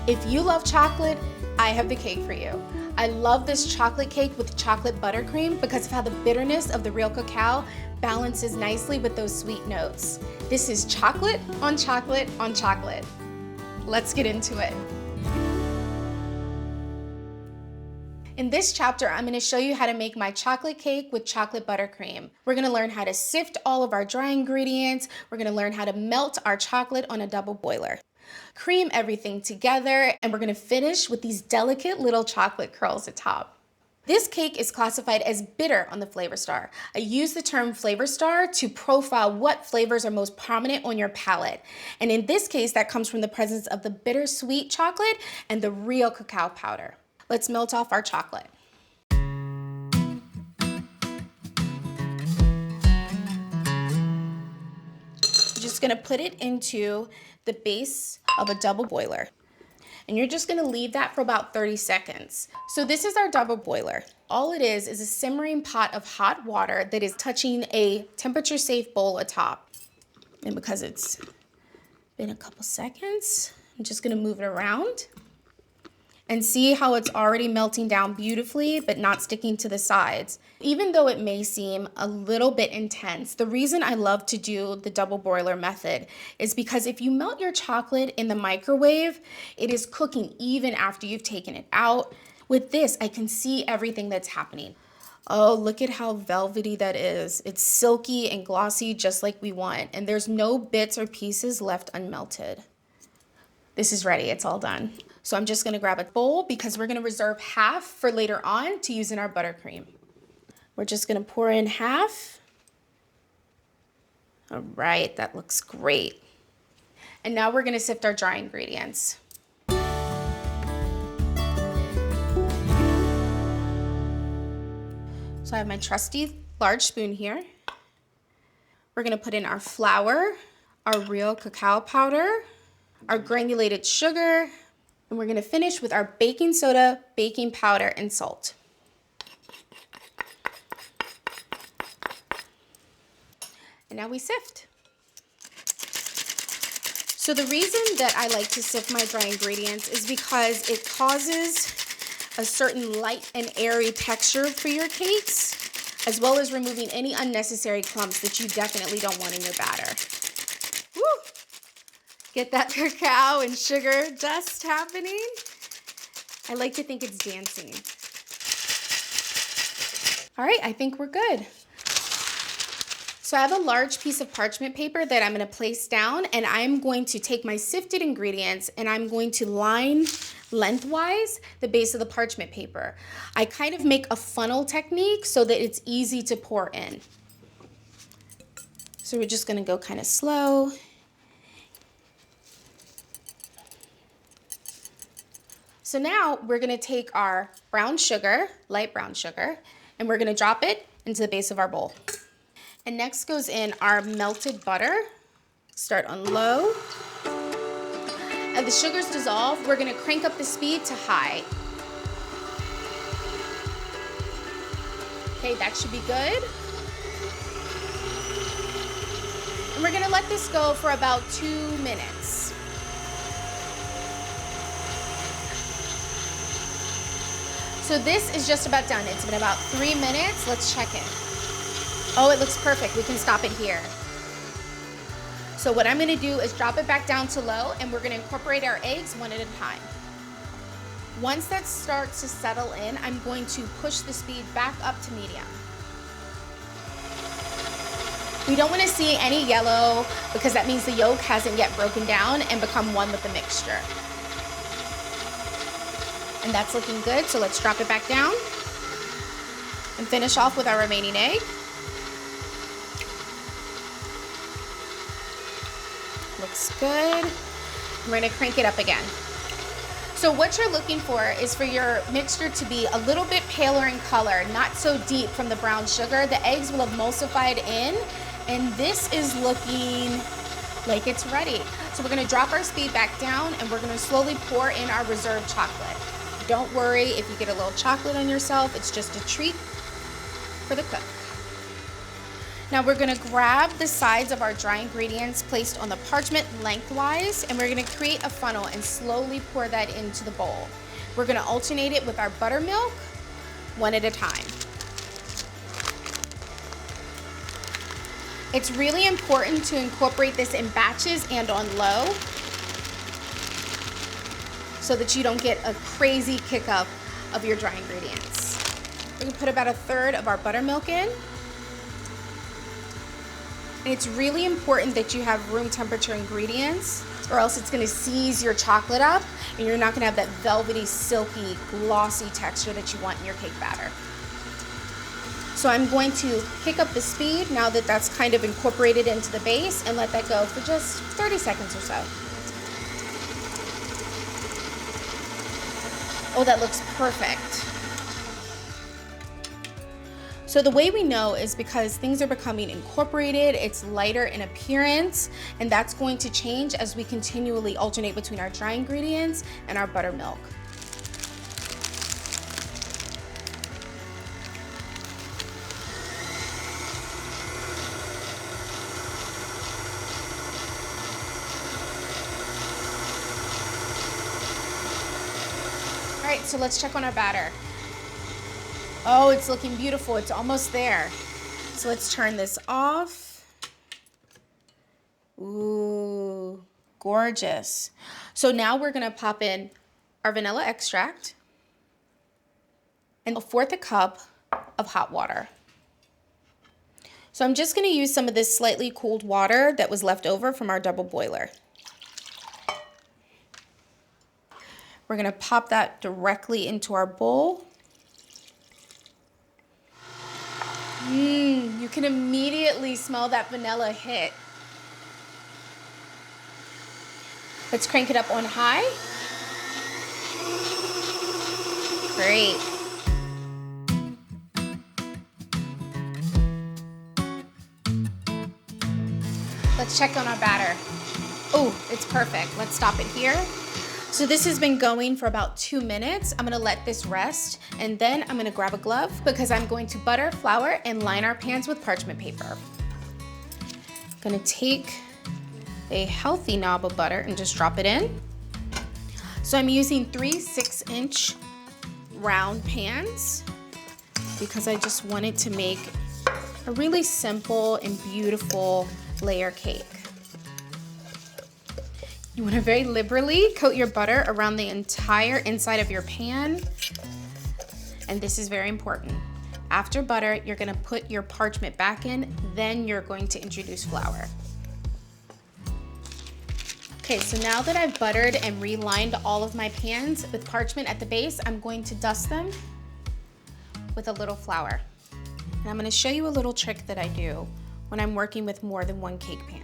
If you love chocolate, I have the cake for you. I love this chocolate cake with chocolate buttercream because of how the bitterness of the real cacao balances nicely with those sweet notes. This is chocolate on chocolate on chocolate. Let's get into it. In this chapter, I'm gonna show you how to make my chocolate cake with chocolate buttercream. We're gonna learn how to sift all of our dry ingredients. We're gonna learn how to melt our chocolate on a double boiler. Cream everything together, and we're gonna finish with these delicate little chocolate curls atop. This cake is classified as bitter on the Flavor Star. I use the term Flavor Star to profile what flavors are most prominent on your palate. And in this case, that comes from the presence of the bittersweet chocolate and the real cacao powder. Let's melt off our chocolate. Just gonna put it into the base of a double boiler. And you're just gonna leave that for about 30 seconds. So this is our double boiler. All it is a simmering pot of hot water that is touching a temperature safe bowl atop. And because it's been a couple seconds, I'm just gonna move it around and see how it's already melting down beautifully, but not sticking to the sides. Even though it may seem a little bit intense, the reason I love to do the double boiler method is because if you melt your chocolate in the microwave, it is cooking even after you've taken it out. With this, I can see everything that's happening. Oh, look at how velvety that is. It's silky and glossy just like we want, and there's no bits or pieces left unmelted. This is ready, it's all done. So I'm just gonna grab a bowl because we're gonna reserve half for later on to use in our buttercream. We're just gonna pour in half. All right, that looks great. And now we're gonna sift our dry ingredients. So I have my trusty large spoon here. We're gonna put in our flour, our real cacao powder, our granulated sugar, and we're gonna finish with our baking soda, baking powder, and salt. And now we sift. So the reason that I like to sift my dry ingredients is because it causes a certain light and airy texture for your cakes, as well as removing any unnecessary clumps that you definitely don't want in your batter. Woo! Get that cacao and sugar dust happening. I like to think it's dancing. All right, I think we're good. So I have a large piece of parchment paper that I'm gonna place down, and I'm going to take my sifted ingredients and I'm going to line lengthwise the base of the parchment paper. I kind of make a funnel technique so that it's easy to pour in. So we're just gonna go kind of slow. So now we're gonna take our brown sugar, light brown sugar, and we're gonna drop it into the base of our bowl. And next goes in our melted butter. Start on low. As the sugars dissolve, we're gonna crank up the speed to high. Okay, that should be good. And we're gonna let this go for about 2 minutes. So this is just about done. It's been about 3 minutes. Let's check it. Oh, it looks perfect. We can stop it here. So what I'm gonna do is drop it back down to low, and we're gonna incorporate our eggs one at a time. Once that starts to settle in, I'm going to push the speed back up to medium. We don't wanna see any yellow because that means the yolk hasn't yet broken down and become one with the mixture. And that's looking good, so let's drop it back down and finish off with our remaining egg. Looks good. We're gonna crank it up again. So what you're looking for is for your mixture to be a little bit paler in color, not so deep from the brown sugar. The eggs will have emulsified in, and this is looking like it's ready. So we're gonna drop our speed back down, and we're gonna slowly pour in our reserved chocolate. Don't worry if you get a little chocolate on yourself, it's just a treat for the cook. Now we're gonna grab the sides of our dry ingredients placed on the parchment lengthwise, and we're gonna create a funnel and slowly pour that into the bowl. We're gonna alternate it with our buttermilk, one at a time. It's really important to incorporate this in batches and on low so that you don't get a crazy kick up of your dry ingredients. We can put about 1/3 of our buttermilk in. And it's really important that you have room temperature ingredients, or else it's gonna seize your chocolate up and you're not gonna have that velvety, silky, glossy texture that you want in your cake batter. So I'm going to pick up the speed now that that's kind of incorporated into the base and let that go for just 30 seconds or so. Oh, that looks perfect. So the way we know is because things are becoming incorporated, it's lighter in appearance, and that's going to change as we continually alternate between our dry ingredients and our buttermilk. All right, so let's check on our batter. Oh, it's looking beautiful. It's almost there. So let's turn this off. Ooh, gorgeous. So now we're gonna pop in our vanilla extract and 1/4 cup of hot water. So I'm just gonna use some of this slightly cooled water that was left over from our double boiler. We're gonna pop that directly into our bowl. You can immediately smell that vanilla hit. Let's crank it up on high. Great. Let's check on our batter. Oh, it's perfect. Let's stop it here. So this has been going for about 2 minutes. I'm gonna let this rest, and then I'm gonna grab a glove because I'm going to butter, flour, and line our pans with parchment paper. I'm gonna take a healthy knob of butter and just drop it in. So I'm using 3 6-inch round pans because I just wanted to make a really simple and beautiful layer cake. You want to very liberally coat your butter around the entire inside of your pan. And this is very important. After butter, you're going to put your parchment back in, then you're going to introduce flour. Okay, so now that I've buttered and relined all of my pans with parchment at the base, I'm going to dust them with a little flour. And I'm going to show you a little trick that I do when I'm working with more than one cake pan.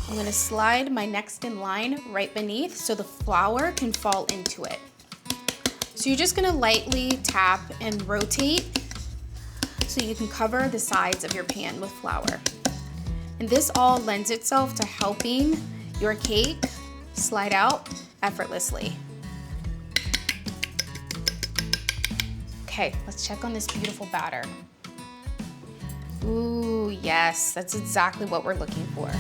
I'm gonna slide my next in line right beneath so the flour can fall into it. So you're just gonna lightly tap and rotate so you can cover the sides of your pan with flour. And this all lends itself to helping your cake slide out effortlessly. Okay, let's check on this beautiful batter. Ooh, yes, that's exactly what we're looking for.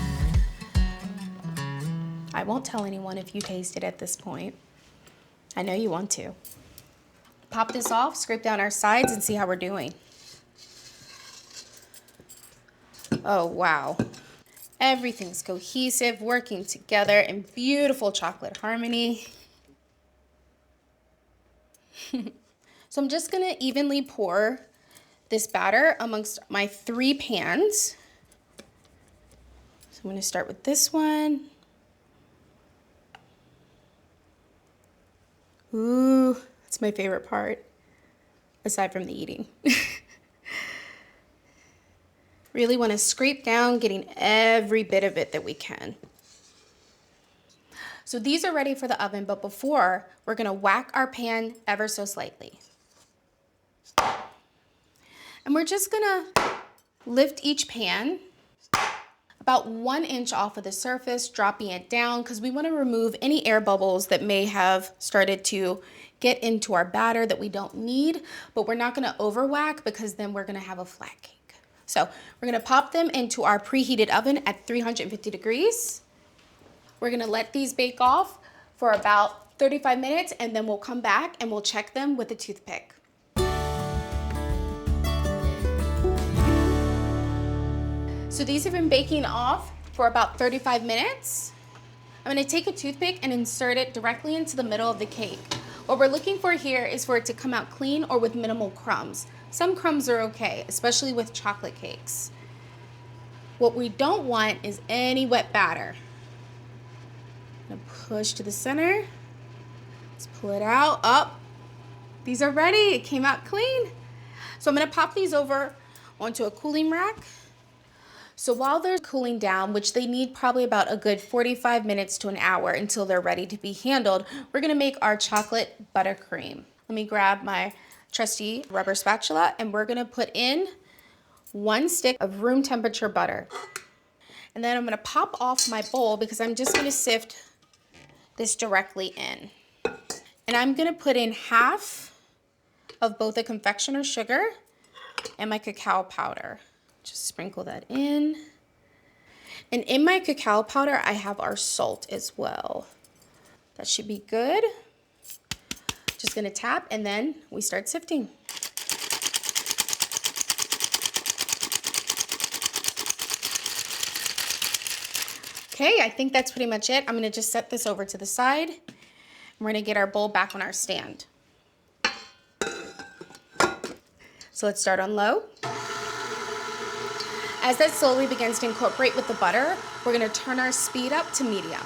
I won't tell anyone if you taste it at this point. I know you want to. Pop this off, scrape down our sides, and see how we're doing. Oh, wow. Everything's cohesive, working together in beautiful chocolate harmony. So I'm just gonna evenly pour this batter amongst my 3 pans. So I'm gonna start with this one. Ooh, that's my favorite part, aside from the eating. Really want to scrape down, getting every bit of it that we can. So these are ready for the oven, but before, we're gonna whack our pan ever so slightly. And we're just gonna lift each pan about 1 inch off of the surface, dropping it down because we want to remove any air bubbles that may have started to get into our batter that we don't need, but we're not going to over whack because then we're going to have a flat cake. So we're going to pop them into our preheated oven at 350 degrees. We're going to let these bake off for about 35 minutes and then we'll come back and we'll check them with a toothpick. So these have been baking off for about 35 minutes. I'm going to take a toothpick and insert it directly into the middle of the cake. What we're looking for here is for it to come out clean or with minimal crumbs. Some crumbs are okay, especially with chocolate cakes. What we don't want is any wet batter. I'm going to push to the center. Let's pull it out. Up. These are ready. It came out clean. So I'm going to pop these over onto a cooling rack. So while they're cooling down, which they need probably about a good 45 minutes to an hour until they're ready to be handled, we're gonna make our chocolate buttercream. Let me grab my trusty rubber spatula and we're gonna put in 1 stick of room temperature butter. And then I'm gonna pop off my bowl because I'm just gonna sift this directly in. And I'm gonna put in half of both the confectioner's sugar and my cacao powder. Just sprinkle that in. And in my cacao powder, I have our salt as well. That should be good. Just gonna tap and then we start sifting. Okay, I think that's pretty much it. I'm gonna just set this over to the side. And we're gonna get our bowl back on our stand. So let's start on low. As that slowly begins to incorporate with the butter, we're gonna turn our speed up to medium.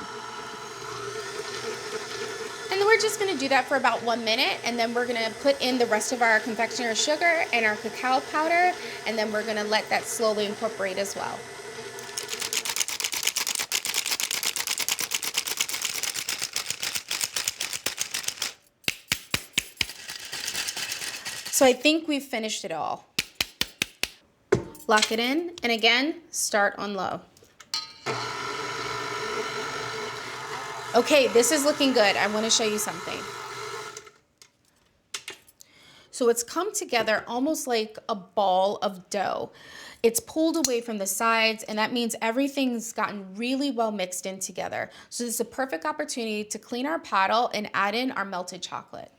And then we're just gonna do that for about 1 minute, and then we're gonna put in the rest of our confectioner's sugar and our cacao powder, and then we're gonna let that slowly incorporate as well. So I think we've finished it all. Lock it in, and again, start on low. Okay, this is looking good. I want to show you something. So it's come together almost like a ball of dough. It's pulled away from the sides, and that means everything's gotten really well mixed in together. So this is a perfect opportunity to clean our paddle and add in our melted chocolate.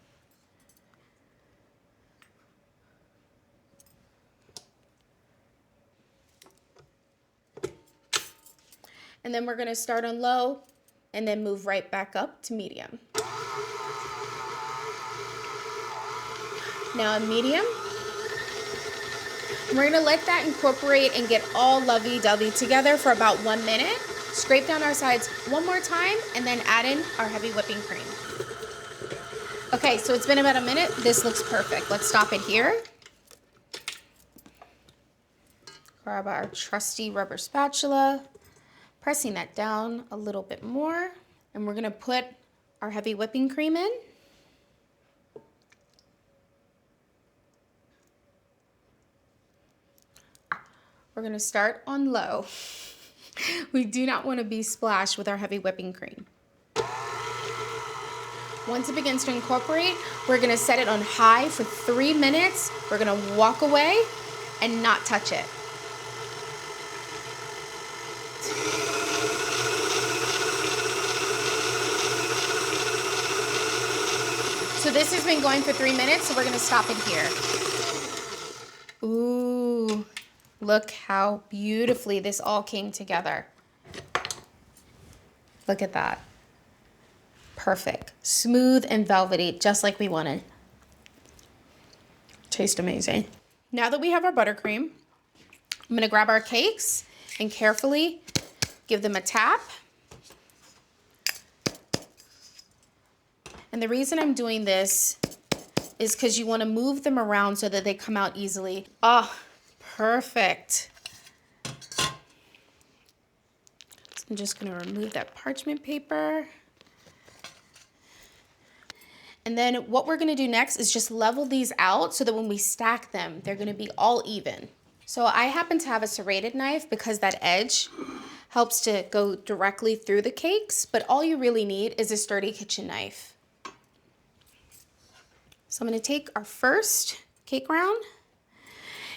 And then we're gonna start on low and then move right back up to medium. Now on medium, we're gonna let that incorporate and get all lovey-dovey together for about 1 minute. Scrape down our sides one more time and then add in our heavy whipping cream. Okay, so it's been about a minute. This looks perfect. Let's stop it here. Grab our trusty rubber spatula. Pressing that down a little bit more, and we're gonna put our heavy whipping cream in. We're gonna start on low. We do not wanna be splashed with our heavy whipping cream. Once it begins to incorporate, we're gonna set it on high for 3 minutes. We're gonna walk away and not touch it. So this has been going for 3 minutes, so we're gonna stop it here. Ooh, look how beautifully this all came together. Look at that. Perfect, smooth and velvety, just like we wanted. Tastes amazing. Now that we have our buttercream, I'm gonna grab our cakes and carefully give them a tap. And the reason I'm doing this is because you want to move them around so that they come out easily. Oh, perfect. So I'm just going to remove that parchment paper. And then what we're going to do next is just level these out so that when we stack them, they're going to be all even. So I happen to have a serrated knife because that edge helps to go directly through the cakes, but all you really need is a sturdy kitchen knife. So I'm gonna take our first cake round,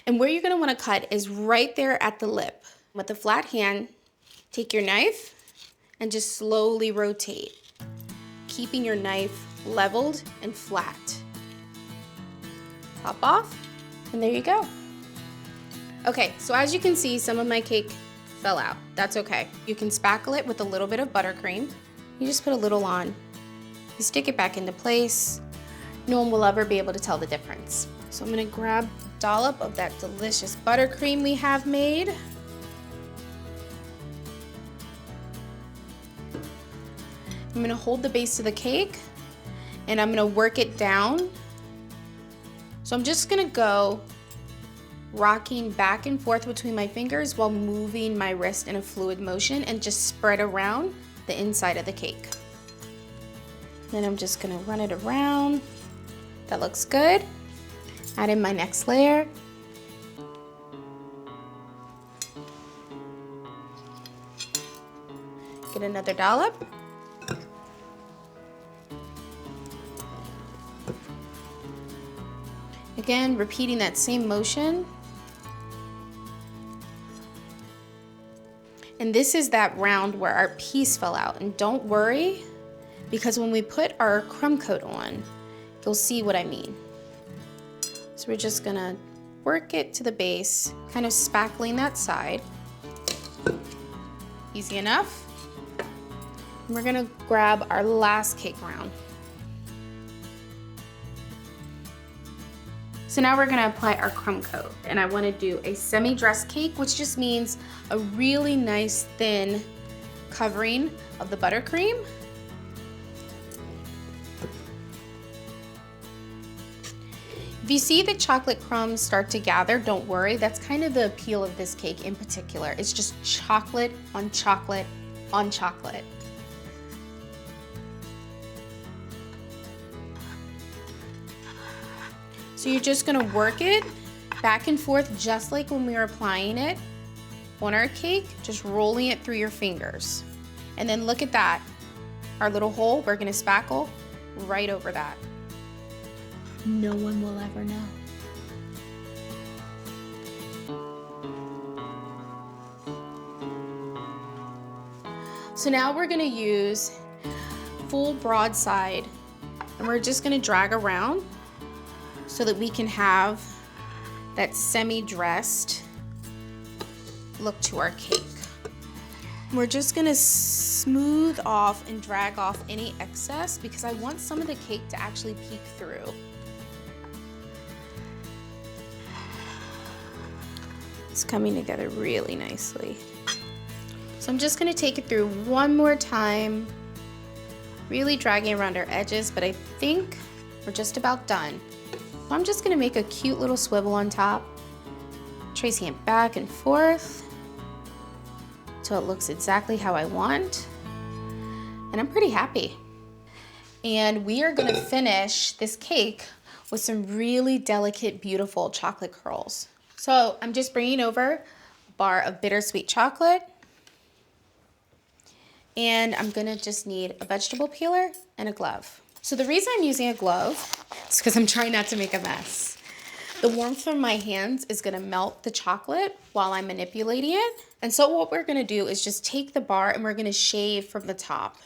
and where you're gonna wanna cut is right there at the lip. With a flat hand, take your knife and just slowly rotate, keeping your knife leveled and flat. Pop off, and there you go. Okay, so as you can see, some of my cake fell out. That's okay. You can spackle it with a little bit of buttercream. You just put a little on. You stick it back into place. No one will ever be able to tell the difference. So I'm gonna grab a dollop of that delicious buttercream we have made. I'm gonna hold the base of the cake and I'm gonna work it down. So I'm just gonna go rocking back and forth between my fingers while moving my wrist in a fluid motion and just spread around the inside of the cake. Then I'm just gonna run it around. That looks good. Add in my next layer. Get another dollop. Again, repeating that same motion. And this is that round where our piece fell out. And don't worry, because when we put our crumb coat on, you'll see what I mean. So we're just gonna work it to the base, kind of spackling that side. Easy enough. And we're gonna grab our last cake round. So now we're gonna apply our crumb coat, and I wanna do a semi-dressed cake, which just means a really nice thin covering of the buttercream. If you see the chocolate crumbs start to gather, don't worry, that's kind of the appeal of this cake in particular. It's just chocolate on chocolate on chocolate. So you're just gonna work it back and forth just like when we were applying it on our cake, just rolling it through your fingers. And then look at that, our little hole, we're gonna spackle right over that. No one will ever know. So now we're gonna use full broadside, and we're just gonna drag around so that we can have that semi-dressed look to our cake. We're just gonna smooth off and drag off any excess because I want some of the cake to actually peek through. It's coming together really nicely. So I'm just gonna take it through one more time, really dragging around our edges, but I think we're just about done. So I'm just gonna make a cute little swivel on top, tracing it back and forth till it looks exactly how I want. And I'm pretty happy. And we are gonna finish this cake with some really delicate, beautiful chocolate curls. So I'm just bringing over a bar of bittersweet chocolate, and I'm gonna just need a vegetable peeler and a glove. So the reason I'm using a glove is because I'm trying not to make a mess. The warmth from my hands is gonna melt the chocolate while I'm manipulating it. And so what we're gonna do is just take the bar and we're gonna shave from the top.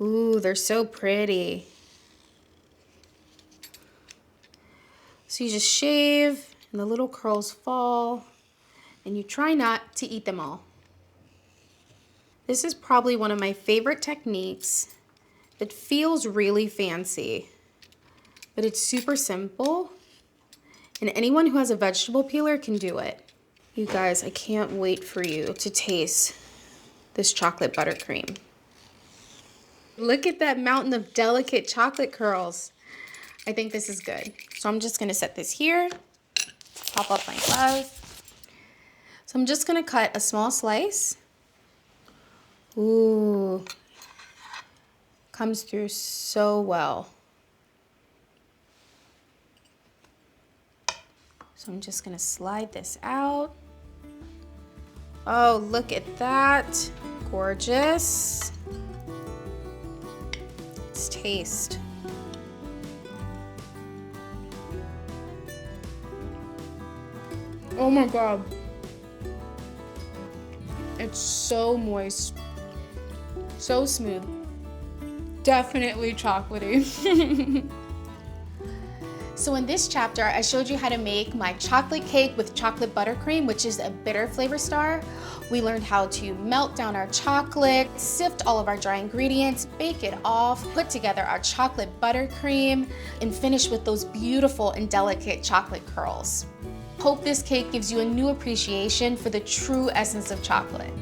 Ooh, they're so pretty. So you just shave and the little curls fall, and you try not to eat them all. This is probably one of my favorite techniques. It feels really fancy, but it's super simple, and anyone who has a vegetable peeler can do it. You guys, I can't wait for you to taste this chocolate buttercream. Look at that mountain of delicate chocolate curls. I think this is good. So I'm just gonna set this here, pop up my glove. So I'm just gonna cut a small slice. Ooh, comes through so well. So I'm just gonna slide this out. Oh, look at that. Gorgeous. Let's taste. Oh my God. It's so moist, so smooth. Definitely chocolatey. So in this chapter, I showed you how to make my chocolate cake with chocolate buttercream, which is a bitter flavor star. We learned how to melt down our chocolate, sift all of our dry ingredients, bake it off, put together our chocolate buttercream, and finish with those beautiful and delicate chocolate curls. Hope this cake gives you a new appreciation for the true essence of chocolate.